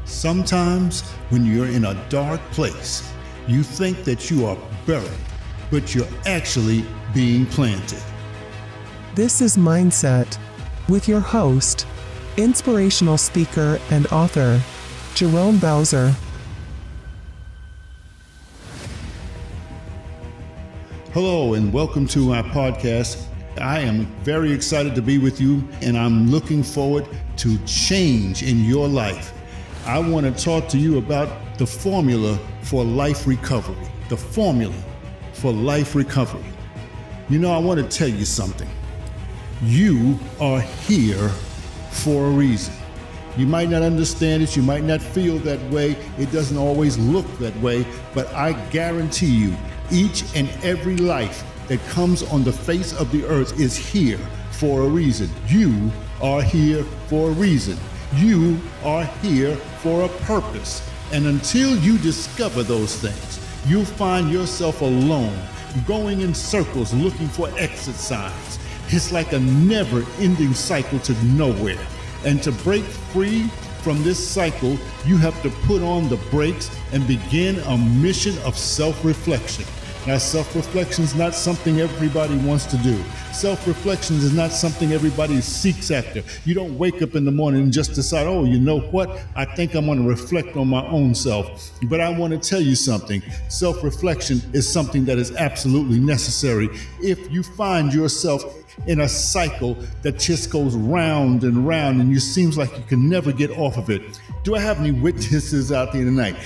Sometimes when you're in a dark place, you think that you are buried, but you're actually being planted. This is Mindset with your host, inspirational speaker and author, Jerome Bowser. Hello and welcome to our podcast. I am very excited to be with you, and I'm looking forward to change in your life. I want to talk to you about the formula for life recovery. The formula for life recovery. You know, I want to tell you something. You are here for a reason. You might not understand it. You might not feel that way. It doesn't always look that way. But I guarantee you, each and every life that comes on the face of the earth is here for a reason. You are here for a reason. You are here for a purpose. And until you discover those things, you'll find yourself alone, going in circles looking for exit signs. It's like a never-ending cycle to nowhere. And to break free from this cycle, you have to put on the brakes and begin a mission of self-reflection. Now, self-reflection is not something everybody wants to do. Self-reflection is not something everybody seeks after. You don't wake up in the morning and just decide, oh, you know what? I think I'm going to reflect on my own self. But I want to tell you something. Self-reflection is something that is absolutely necessary. If you find yourself in a cycle that just goes round and round and it seems like you can never get off of it. Do I have any witnesses out there tonight?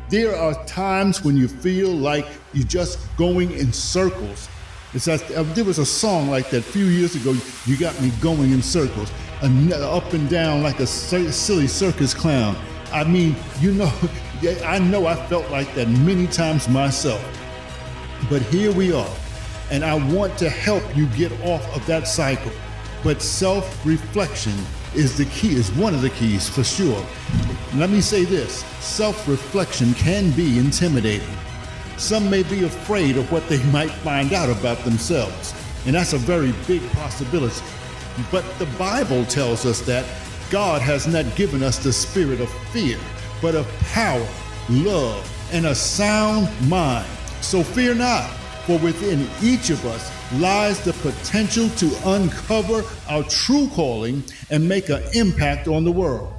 There are times when you feel like you're just going in circles. There was a song like that a few years ago, You Got Me Going in Circles, up and down like a silly circus clown. I mean, I know I felt like that many times myself. But here we are, and I want to help you get off of that cycle. But self-reflection is the key, is one of the keys for sure. Let me say this, self-reflection can be intimidating. Some may be afraid of what they might find out about themselves, and that's a very big possibility. But the Bible tells us that God has not given us the spirit of fear, but of power, love, and a sound mind. So fear not, for within each of us lies the potential to uncover our true calling and make an impact on the world.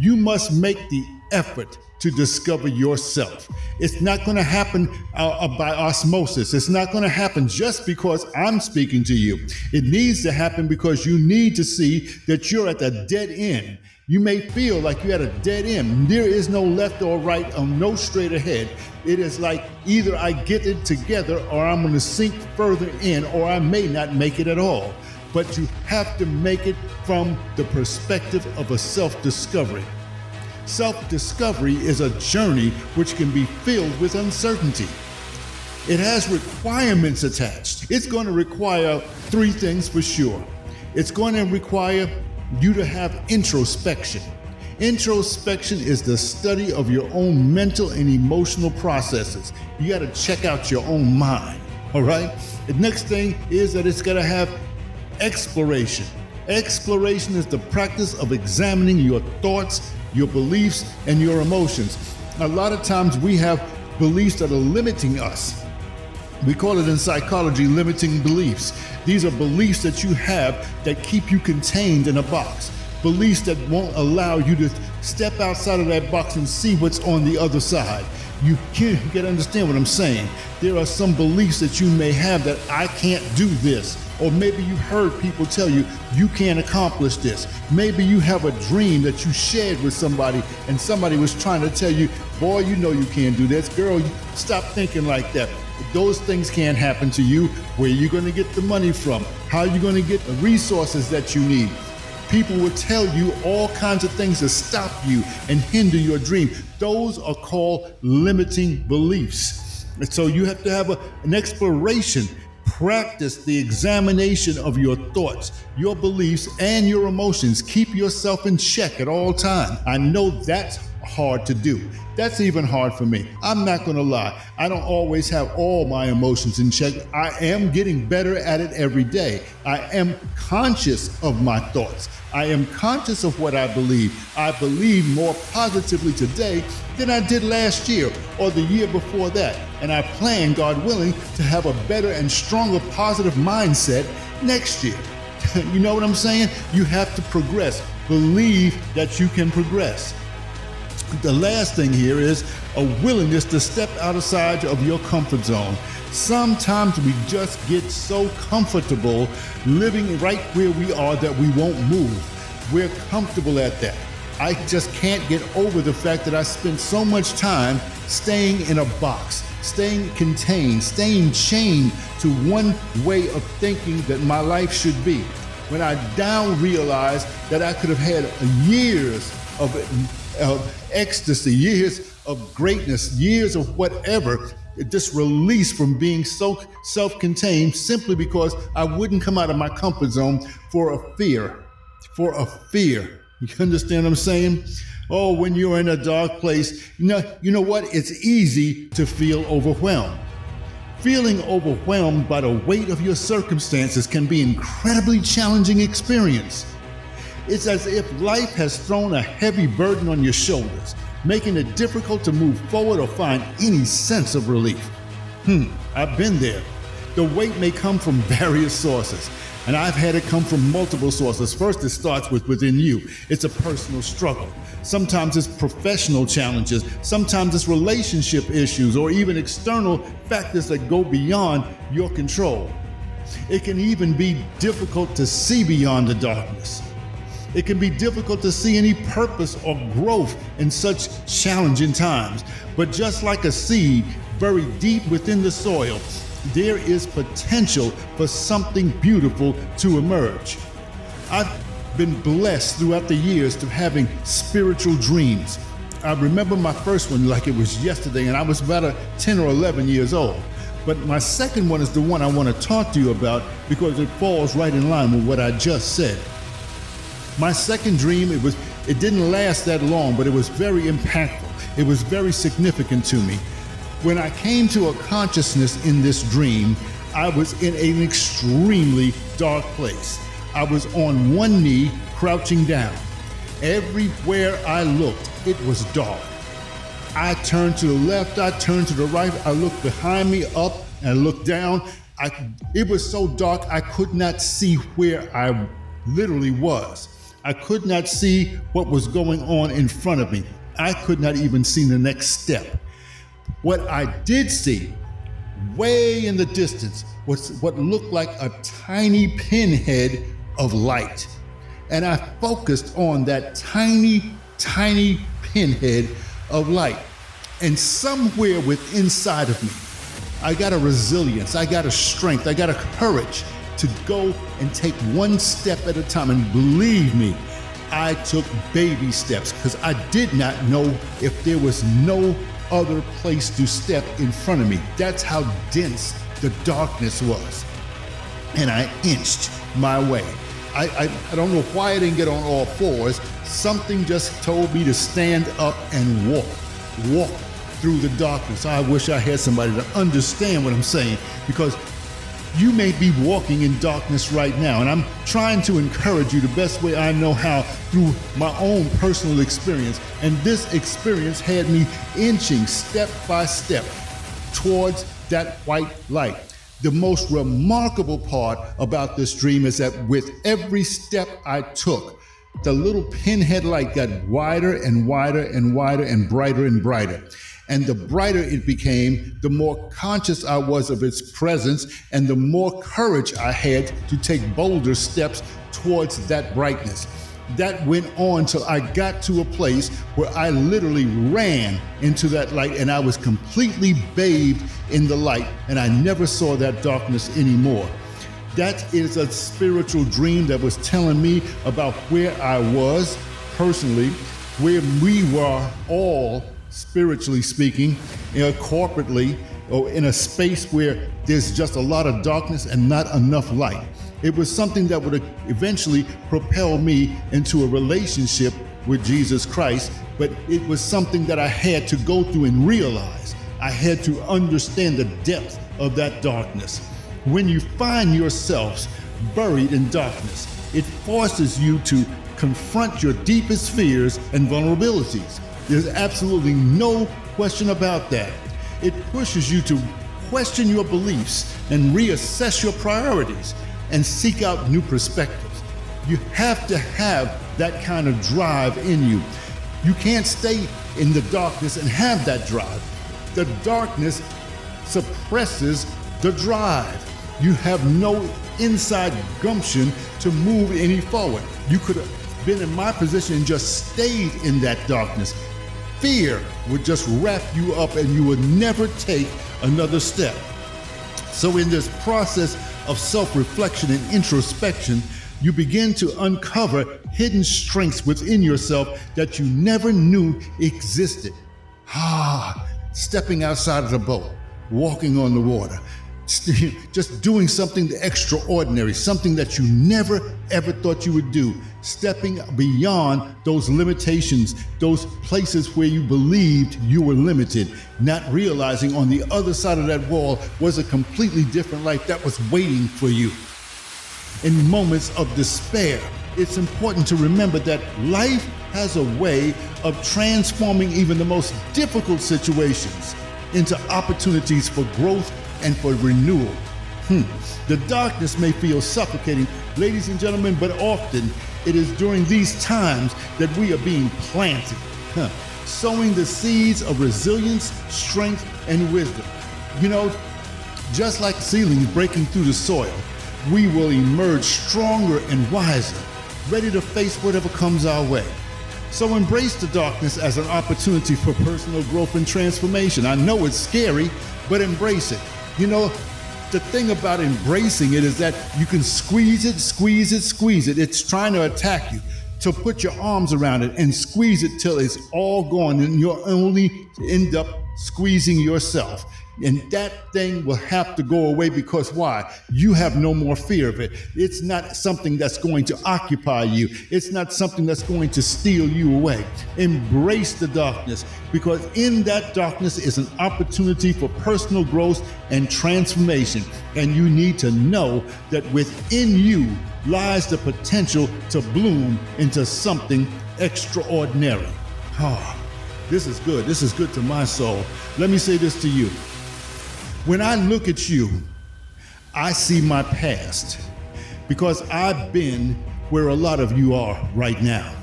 You must make the effort to discover yourself. It's not going to happen by osmosis. It's not going to happen just because I'm speaking to you. It needs to happen because you need to see that you're at a dead end. You may feel like you're at a dead end. There is no left or right or no straight ahead. It is like either I get it together or I'm going to sink further in, or I may not make it at all. But you have to make it from the perspective of a self-discovery. Self-discovery is a journey which can be filled with uncertainty. It has requirements attached. It's going to require three things for sure. It's going to require you to have introspection. Introspection is the study of your own mental and emotional processes. You got to check out your own mind, all right? The next thing is that it's got to have exploration. Exploration is the practice of examining your thoughts, your beliefs, and your emotions. A lot of times we have beliefs that are limiting us. We call it in psychology limiting beliefs. These are beliefs that you have that keep you contained in a box. Beliefs that won't allow you to step outside of that box and see what's on the other side. You can't understand what I'm saying. There are some beliefs that you may have that I can't do this. Or maybe you heard people tell you, you can't accomplish this. Maybe you have a dream that you shared with somebody and somebody was trying to tell you, boy, you know you can't do this. Girl, stop thinking like that. Those things can't happen to you. Where are you going to get the money from? How are you going to get the resources that you need? People will tell you all kinds of things to stop you and hinder your dream. Those are called limiting beliefs. And so you have to have an exploration. Practice the examination of your thoughts, your beliefs, and your emotions. Keep yourself in check at all times. I know that's hard to do. That's even hard for me. I'm not going to lie. I don't always have all my emotions in check. I am getting better at it every day. I am conscious of my thoughts. I am conscious of what I believe. I believe more positively today than I did last year or the year before that. And I plan, God willing, to have a better and stronger positive mindset next year. You know what I'm saying? You have to progress. Believe that you can progress. The last thing here is a willingness to step outside of your comfort zone. Sometimes we just get so comfortable living right where we are that we won't move. We're comfortable at that. I just can't get over the fact that I spend so much time staying in a box, staying contained, staying chained to one way of thinking that my life should be. When I now realized that I could have had years of ecstasy, years of greatness, years of whatever, just release from being so self-contained simply because I wouldn't come out of my comfort zone for a fear. You understand what I'm saying? Oh, when you're in a dark place, you know what? It's easy to feel overwhelmed. Feeling overwhelmed by the weight of your circumstances can be an incredibly challenging experience. It's as if life has thrown a heavy burden on your shoulders, making it difficult to move forward or find any sense of relief. I've been there. The weight may come from various sources, and I've had it come from multiple sources. First, it starts within you. It's a personal struggle. Sometimes it's professional challenges. Sometimes it's relationship issues or even external factors that go beyond your control. It can even be difficult to see beyond the darkness. It can be difficult to see any purpose or growth in such challenging times. But just like a seed buried deep within the soil, there is potential for something beautiful to emerge. I've been blessed throughout the years to having spiritual dreams. I remember my first one like it was yesterday, and I was about 10 or 11 years old. But my second one is the one I want to talk to you about because it falls right in line with what I just said. My second dream, it didn't last that long, but it was very impactful. It was very significant to me. When I came to a consciousness in this dream, I was in an extremely dark place. I was on one knee, crouching down. Everywhere I looked, it was dark. I turned to the left, I turned to the right, I looked behind me, up, and looked down. It was so dark, I could not see where I literally was. I could not see what was going on in front of me. I could not even see the next step. What I did see, way in the distance, was what looked like a tiny pinhead of light. And I focused on that tiny, tiny pinhead of light. And somewhere within inside of me, I got a resilience, I got a strength, I got a courage to go and take one step at a time. And believe me, I took baby steps because I did not know if there was no other place to step in front of me. That's how dense the darkness was. And I inched my way. I don't know why I didn't get on all fours. Something just told me to stand up and walk through the darkness. I wish I had somebody to understand what I'm saying, because you may be walking in darkness right now, and I'm trying to encourage you the best way I know how through my own personal experience. And this experience had me inching step by step towards that white light. The most remarkable part about this dream is that with every step I took, the little pinhead light got wider and wider and wider and brighter. And the brighter it became, the more conscious I was of its presence and the more courage I had to take bolder steps towards that brightness. That went on till I got to a place where I literally ran into that light and I was completely bathed in the light, and I never saw that darkness anymore. That is a spiritual dream that was telling me about where I was personally, where we were all spiritually speaking, corporately, or in a space where there's just a lot of darkness and not enough light. It was something that would eventually propel me into a relationship with Jesus Christ, but it was something that I had to go through and realize. I had to understand the depth of that darkness. When you find yourselves buried in darkness, it forces you to confront your deepest fears and vulnerabilities. There's absolutely no question about that. It pushes you to question your beliefs and reassess your priorities and seek out new perspectives. You have to have that kind of drive in you. You can't stay in the darkness and have that drive. The darkness suppresses the drive. You have no inside gumption to move any forward. You could have been in my position and just stayed in that darkness. Fear would just wrap you up and you would never take another step. So in this process of self-reflection and introspection, you begin to uncover hidden strengths within yourself that you never knew existed. Stepping outside of the boat, walking on the water, just doing something extraordinary, something that you never ever thought you would do, stepping beyond those limitations, those places where you believed you were limited, not realizing on the other side of that wall was a completely different life that was waiting for you. In moments of despair, it's important to remember that life has a way of transforming even the most difficult situations into opportunities for growth and for renewal. The darkness may feel suffocating, ladies and gentlemen, but often it is during these times that we are being planted, sowing the seeds of resilience, strength, and wisdom. You know, just like seedlings breaking through the soil, we will emerge stronger and wiser, ready to face whatever comes our way. So embrace the darkness as an opportunity for personal growth and transformation. I know it's scary, but embrace it. You know, the thing about embracing it is that you can squeeze it. It's trying to attack you. So put your arms around it and squeeze it till it's all gone, and you'll only end up squeezing yourself. And that thing will have to go away because why? You have no more fear of it. It's not something that's going to occupy you. It's not something that's going to steal you away. Embrace the darkness, because in that darkness is an opportunity for personal growth and transformation. And you need to know that within you lies the potential to bloom into something extraordinary. This is good. This is good to my soul. Let me say this to you. When I look at you, I see my past, because I've been where a lot of you are right now.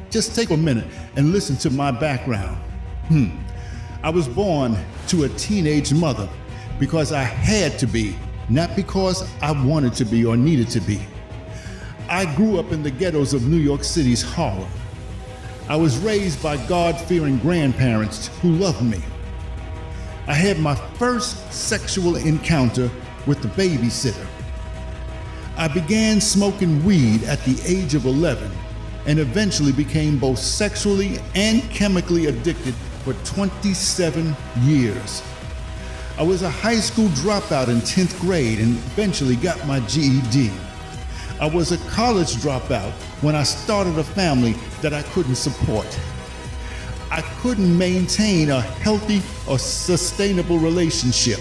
Just take a minute and listen to my background. I was born to a teenage mother because I had to be, not because I wanted to be or needed to be. I grew up in the ghettos of New York City's Harlem. I was raised by God-fearing grandparents who loved me. I had my first sexual encounter with the babysitter. I began smoking weed at the age of 11 and eventually became both sexually and chemically addicted for 27 years. I was a high school dropout in 10th grade and eventually got my GED. I was a college dropout when I started a family that I couldn't support. I couldn't maintain a healthy or sustainable relationship.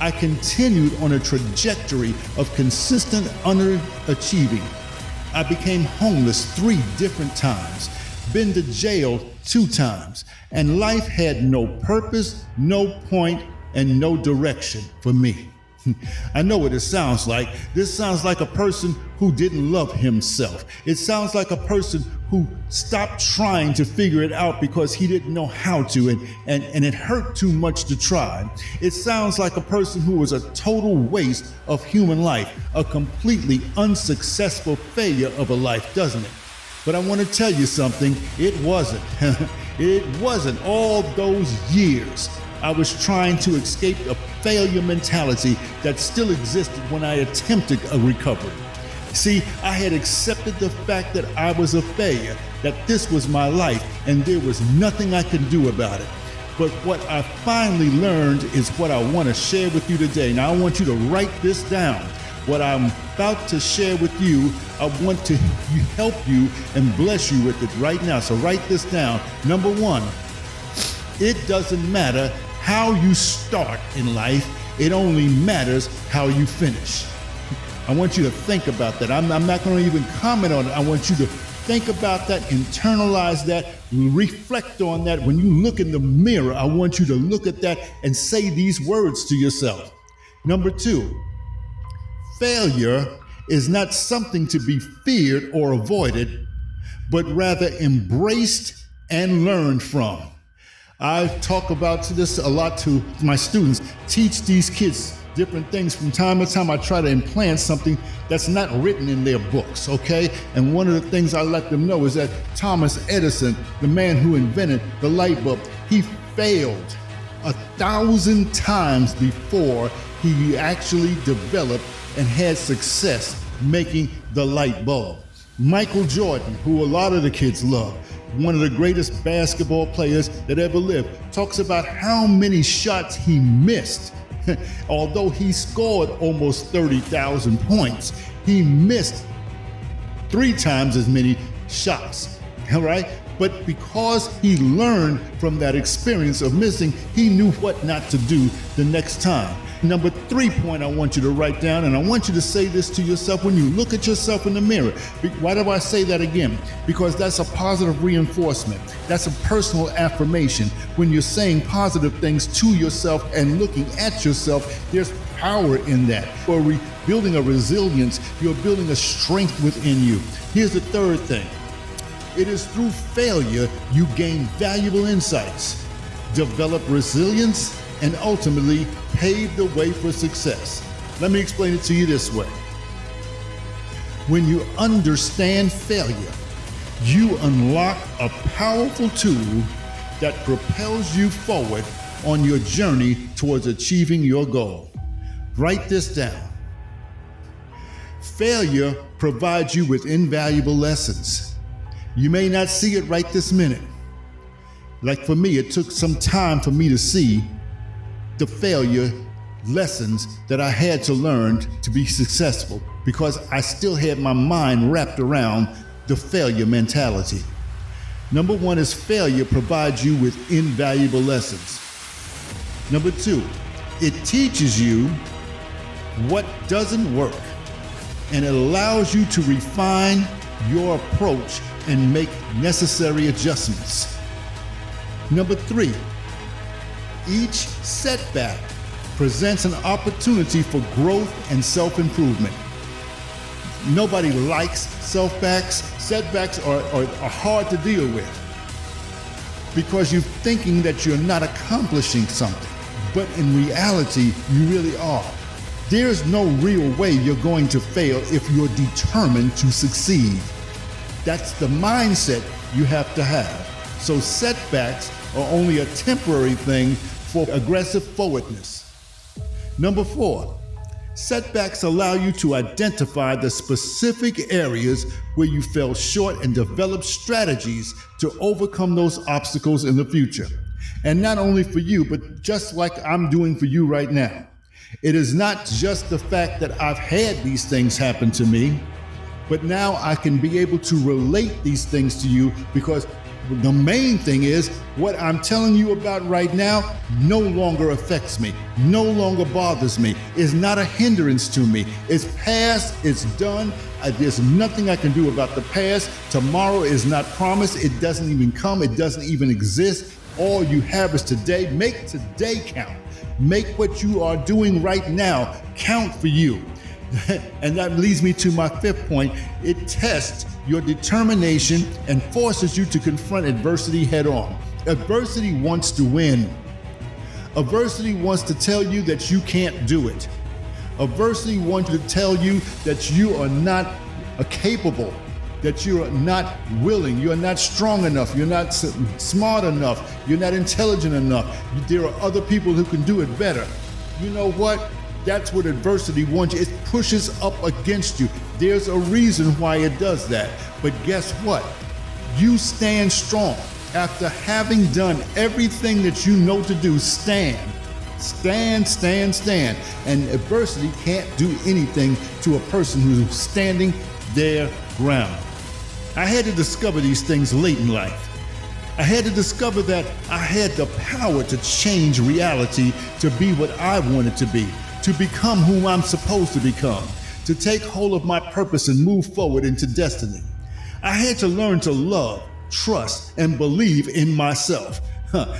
I continued on a trajectory of consistent underachieving. I became homeless 3 different times, been to jail 2 times, and life had no purpose, no point, and no direction for me. I know what it sounds like. This sounds like a person who didn't love himself. It sounds like a person who stopped trying to figure it out because he didn't know how to, and it hurt too much to try. It sounds like a person who was a total waste of human life, a completely unsuccessful failure of a life, doesn't it? But I want to tell you something, it wasn't. It wasn't. All those years I was trying to escape a failure mentality that still existed when I attempted a recovery. See, I had accepted the fact that I was a failure, that this was my life, and there was nothing I could do about it. But what I finally learned is what I want to share with you today. Now, I want you to write this down. What I'm about to share with you, I want to help you and bless you with it right now. So write this down. Number one, it doesn't matter how you start in life. It only matters how you finish. I want you to think about that. I'm not going to even comment on it. I want you to think about that, internalize that, reflect on that. When you look in the mirror, I want you to look at that and say these words to yourself. Number two, failure is not something to be feared or avoided, but rather embraced and learned from. I talk about this a lot to my students, teach these kids different things. From time to time, I try to implant something that's not written in their books, okay? And one of the things I let them know is that Thomas Edison, the man who invented the light bulb, he failed 1,000 times before he actually developed and had success making the light bulb. Michael Jordan, who a lot of the kids love, one of the greatest basketball players that ever lived, talks about how many shots he missed. Although he scored almost 30,000 points, he missed 3 times as many shots, all right? But because he learned from that experience of missing, he knew what not to do the next time. Number 3 point I want you to write down, and I want you to say this to yourself when you look at yourself in the mirror. Why do I say that again? Because that's a positive reinforcement. That's a personal affirmation. When you're saying positive things to yourself and looking at yourself, there's power in that. You're building a resilience. You're building a strength within you. Here's the third thing. It is through failure you gain valuable insights, develop resilience, and ultimately pave the way for success. Let me explain it to you this way. When you understand failure, you unlock a powerful tool that propels you forward on your journey towards achieving your goal. Write this down. Failure provides you with invaluable lessons. You may not see it right this minute. Like for me, it took some time for me to see the failure lessons that I had to learn to be successful, because I still had my mind wrapped around the failure mentality. Number one is failure provides you with invaluable lessons. Number 2, it teaches you what doesn't work, and it allows you to refine your approach and make necessary adjustments. Number 3, each setback presents an opportunity for growth and self-improvement. Nobody likes setbacks. Setbacks are hard to deal with because you're thinking that you're not accomplishing something, but in reality, you really are. There's no real way you're going to fail if you're determined to succeed. That's the mindset you have to have. So setbacks are only a temporary thing for aggressive forwardness. Number 4, setbacks allow you to identify the specific areas where you fell short and develop strategies to overcome those obstacles in the future. And not only for you, but just like I'm doing for you right now. It is not just the fact that I've had these things happen to me, but now I can be able to relate these things to you, because the main thing is what I'm telling you about right now no longer affects me, no longer bothers me, is not a hindrance to me. It's past, it's done. There's nothing I can do about the past. Tomorrow is not promised. It doesn't even come. It doesn't even exist. All you have is today. Make today count. Make what you are doing right now count for you. And that leads me to my 5th point. It tests your determination and forces you to confront adversity head on. Adversity wants to win. Adversity wants to tell you that you can't do it. Adversity wants to tell you that you are not capable, that you are not willing, you're not strong enough, you're not smart enough, you're not intelligent enough. There are other people who can do it better. You know what? That's what adversity wants you. It pushes up against you. There's a reason why it does that. But guess what? You stand strong. After having done everything that you know to do, stand. Stand, stand, stand. And adversity can't do anything to a person who's standing their ground. I had to discover these things late in life. I had to discover that I had the power to change reality to be what I wanted to be, to become who I'm supposed to become, to take hold of my purpose and move forward into destiny. I had to learn to love, trust, and believe in myself.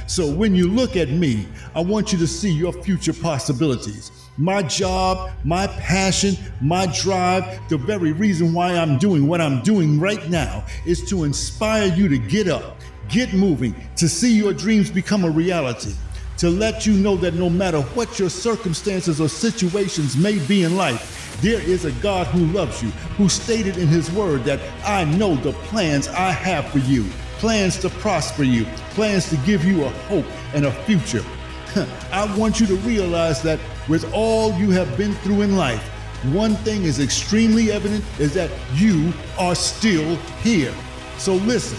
So when you look at me, I want you to see your future possibilities. My job, my passion, my drive, the very reason why I'm doing what I'm doing right now is to inspire you to get up, get moving, to see your dreams become a reality, to let you know that no matter what your circumstances or situations may be in life, there is a God who loves you, who stated in his word that I know the plans I have for you, plans to prosper you, plans to give you a hope and a future. I want you to realize that with all you have been through in life, one thing is extremely evident is that you are still here. So listen,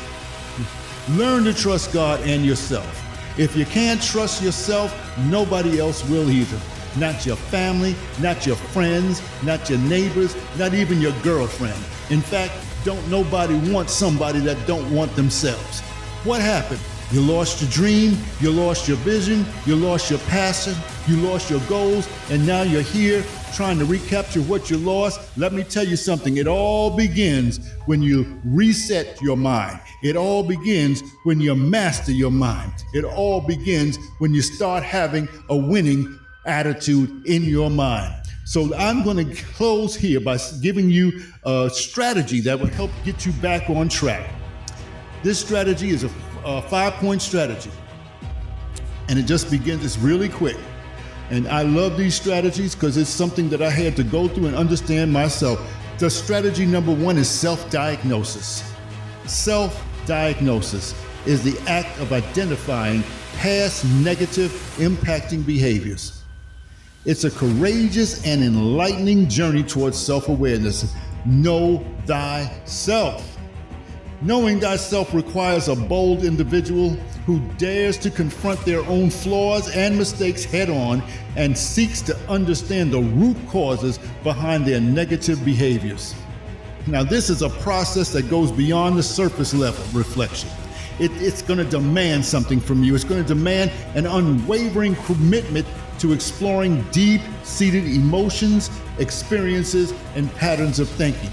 learn to trust God and yourself. If you can't trust yourself, nobody else will either. Not your family, not your friends, not your neighbors, not even your girlfriend. In fact, don't nobody want somebody that don't want themselves. What happened? You lost your dream, you lost your vision, you lost your passion, you lost your goals, and now you're here trying to recapture what you lost. Let me tell you something. It all begins when you reset your mind. It all begins when you master your mind. It all begins when you start having a winning attitude in your mind. So I'm going to close here by giving you a strategy that will help get you back on track. This strategy is a 5-point strategy. And it just begins, it's really quick. And I love these strategies because it's something that I had to go through and understand myself. The strategy number 1 is self-diagnosis. Self-diagnosis is the act of identifying past negative impacting behaviors. It's a courageous and enlightening journey towards self-awareness. Know thyself. Knowing thyself requires a bold individual who dares to confront their own flaws and mistakes head on and seeks to understand the root causes behind their negative behaviors. Now, this is a process that goes beyond the surface level reflection. It's going to demand something from you. It's going to demand an unwavering commitment to exploring deep-seated emotions, experiences, and patterns of thinking.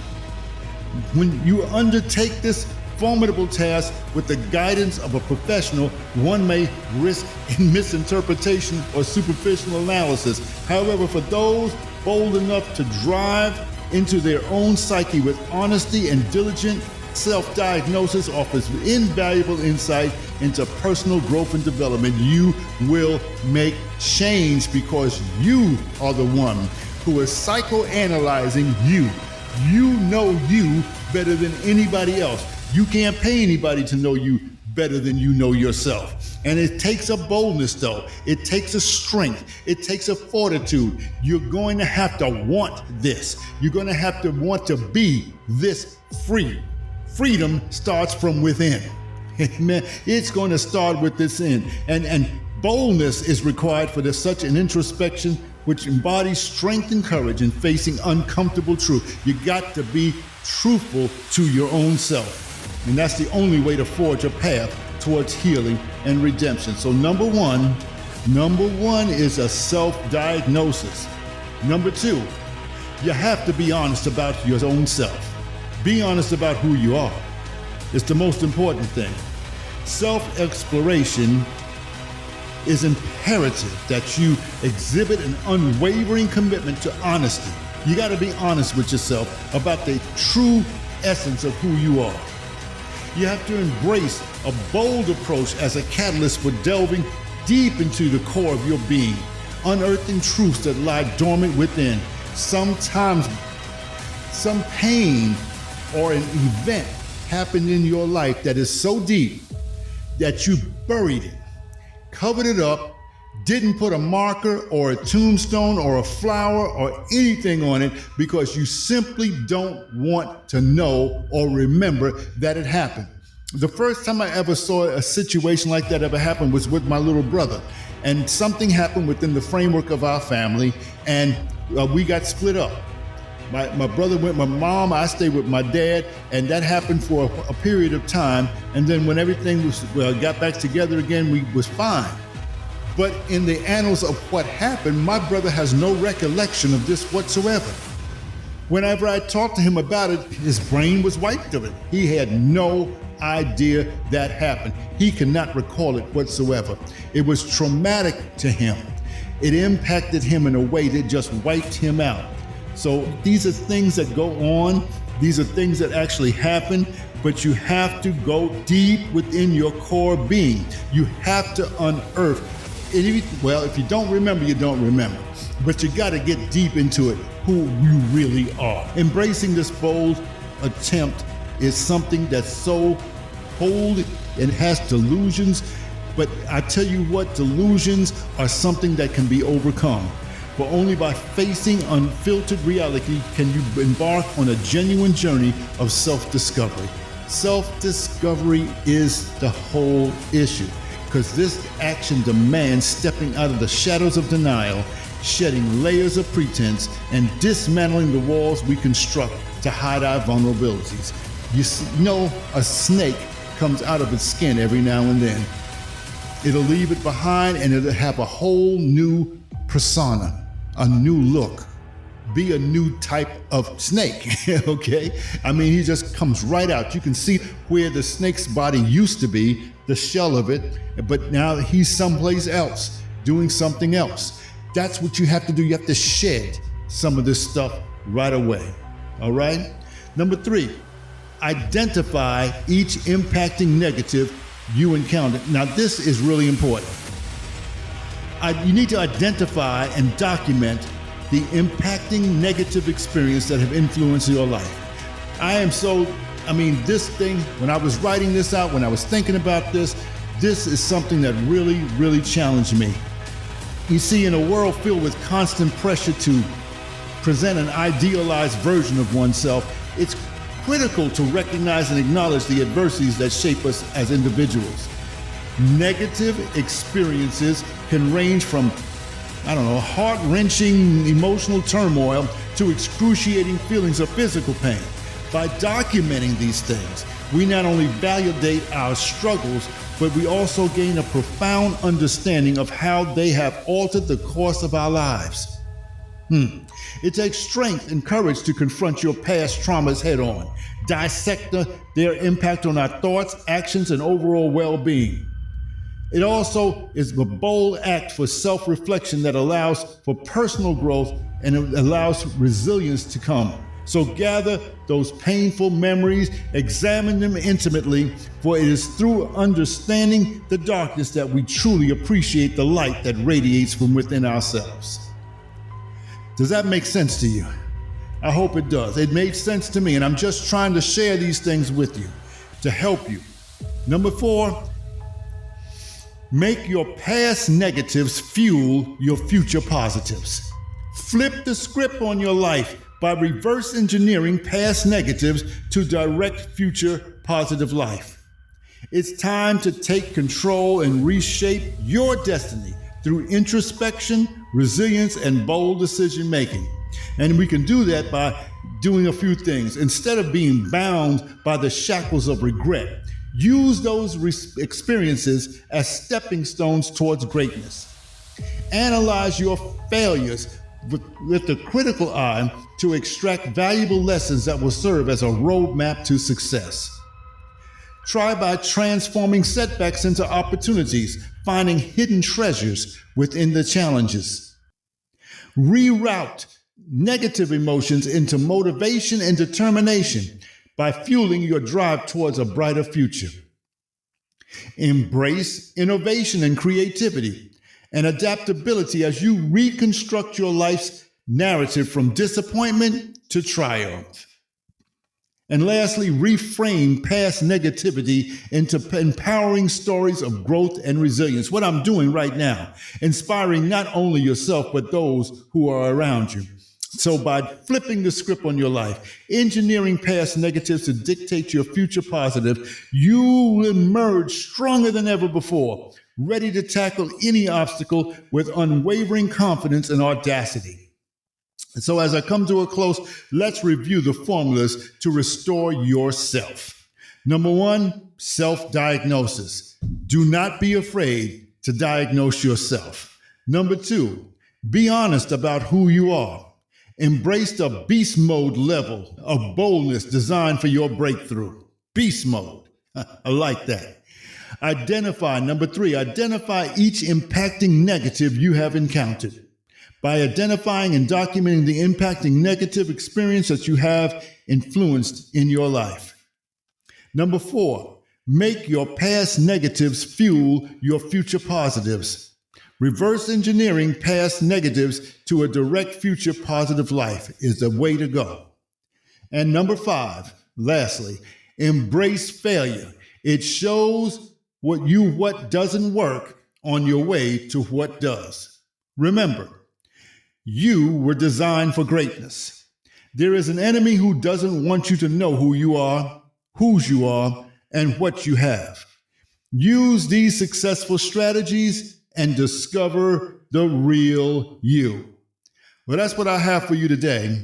When you undertake this formidable task with the guidance of a professional, one may risk misinterpretation or superficial analysis. However, for those bold enough to drive into their own psyche with honesty and diligent self-diagnosis offers invaluable insight into personal growth and development. You will make change because you are the one who is psychoanalyzing you. You know you better than anybody else. You can't pay anybody to know you better than you know yourself. And it takes a boldness though. It takes a strength. It takes a fortitude. You're going to have to want this. You're going to have to want to be this free. Freedom starts from within. Amen. It's going to start with this end. And boldness is required for such an introspection which embodies strength and courage in facing uncomfortable truth. You got to be truthful to your own self. And that's the only way to forge a path towards healing and redemption. So number one is a self-diagnosis. Number 2, you have to be honest about your own self. Be honest about who you are. It's the most important thing. Self-exploration is imperative that you exhibit an unwavering commitment to honesty. You got to be honest with yourself about the true essence of who you are. You have to embrace a bold approach as a catalyst for delving deep into the core of your being, unearthing truths that lie dormant within. Sometimes some pain or an event happened in your life that is so deep that you buried it, covered it up, didn't put a marker or a tombstone or a flower or anything on it because you simply don't want to know or remember that it happened. The first time I ever saw a situation like that ever happen was with my little brother. And something happened within the framework of our family, and we got split up. My brother went with my mom, I stayed with my dad, and that happened for a period of time. And then when everything got back together again, we was fine. But in the annals of what happened, my brother has no recollection of this whatsoever. Whenever I talked to him about it, his brain was wiped of it. He had no idea that happened. He cannot recall it whatsoever. It was traumatic to him. It impacted him in a way that just wiped him out. So these are things that go on. These are things that actually happen, but you have to go deep within your core being. You have to unearth. If you don't remember, you don't remember. But you got to get deep into it, who you really are. Embracing this bold attempt is something that's so bold and has delusions. But I tell you what, delusions are something that can be overcome. For only by facing unfiltered reality can you embark on a genuine journey of self-discovery. Self-discovery is the whole issue, because this action demands stepping out of the shadows of denial, shedding layers of pretense, and dismantling the walls we construct to hide our vulnerabilities. You know, a snake comes out of its skin every now and then. It'll leave it behind and it'll have a whole new persona, a new look, be a new type of snake, okay? I mean, he just comes right out. You can see where the snake's body used to be, the shell of it, but now he's someplace else, doing something else. That's what you have to do. You have to shed some of this stuff right away, all right? Number 3, identify each impacting negative you encounter. Now, this is really important. You need to identify and document the impacting negative experience that have influenced your life. This thing, when I was writing this out, when I was thinking about this is something that really, really challenged me. You see, in a world filled with constant pressure to present an idealized version of oneself, it's critical to recognize and acknowledge the adversities that shape us as individuals. Negative experiences can range from, heart-wrenching emotional turmoil to excruciating feelings of physical pain. By documenting these things, we not only validate our struggles, but we also gain a profound understanding of how they have altered the course of our lives. It takes strength and courage to confront your past traumas head on, dissect their impact on our thoughts, actions, and overall well-being. It also is a bold act for self-reflection that allows for personal growth and it allows resilience to come. So gather those painful memories, examine them intimately, for it is through understanding the darkness that we truly appreciate the light that radiates from within ourselves. Does that make sense to you? I hope it does. It made sense to me, and I'm just trying to share these things with you to help you. Number 4, make your past negatives fuel your future positives. Flip the script on your life by reverse engineering past negatives to direct future positive life. It's time to take control and reshape your destiny through introspection, resilience, and bold decision making. And we can do that by doing a few things. Instead of being bound by the shackles of regret, use those experiences as stepping stones towards greatness. Analyze your failures with a critical eye to extract valuable lessons that will serve as a roadmap to success. Try by transforming setbacks into opportunities, finding hidden treasures within the challenges. Reroute negative emotions into motivation and determination by fueling your drive towards a brighter future. Embrace innovation and creativity and adaptability as you reconstruct your life's narrative from disappointment to triumph. And lastly, reframe past negativity into empowering stories of growth and resilience. What I'm doing right now, inspiring not only yourself, but those who are around you. So by flipping the script on your life, engineering past negatives to dictate your future positive, you will emerge stronger than ever before, ready to tackle any obstacle with unwavering confidence and audacity. And so as I come to a close, let's review the formulas to restore yourself. Number one, self-diagnosis. Do not be afraid to diagnose yourself. Number two, be honest about who you are. Embrace the beast mode level of boldness designed for your breakthrough. Beast mode. I like that. Number three, identify each impacting negative you have encountered. By identifying and documenting the impacting negative experience that you have influenced in your life. Number four, make your past negatives fuel your future positives. Reverse engineering past negatives to a direct future positive life is the way to go. And number five, lastly, embrace failure. It shows what doesn't work on your way to what does. Remember, you were designed for greatness. There is an enemy who doesn't want you to know who you are, whose you are, and what you have. Use these successful strategies and discover the real you. Well, that's what I have for you today.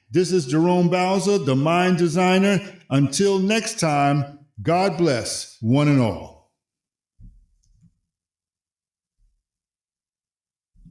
This is Jerome Bowser, the Mind Designer. Until next time, God bless one and all.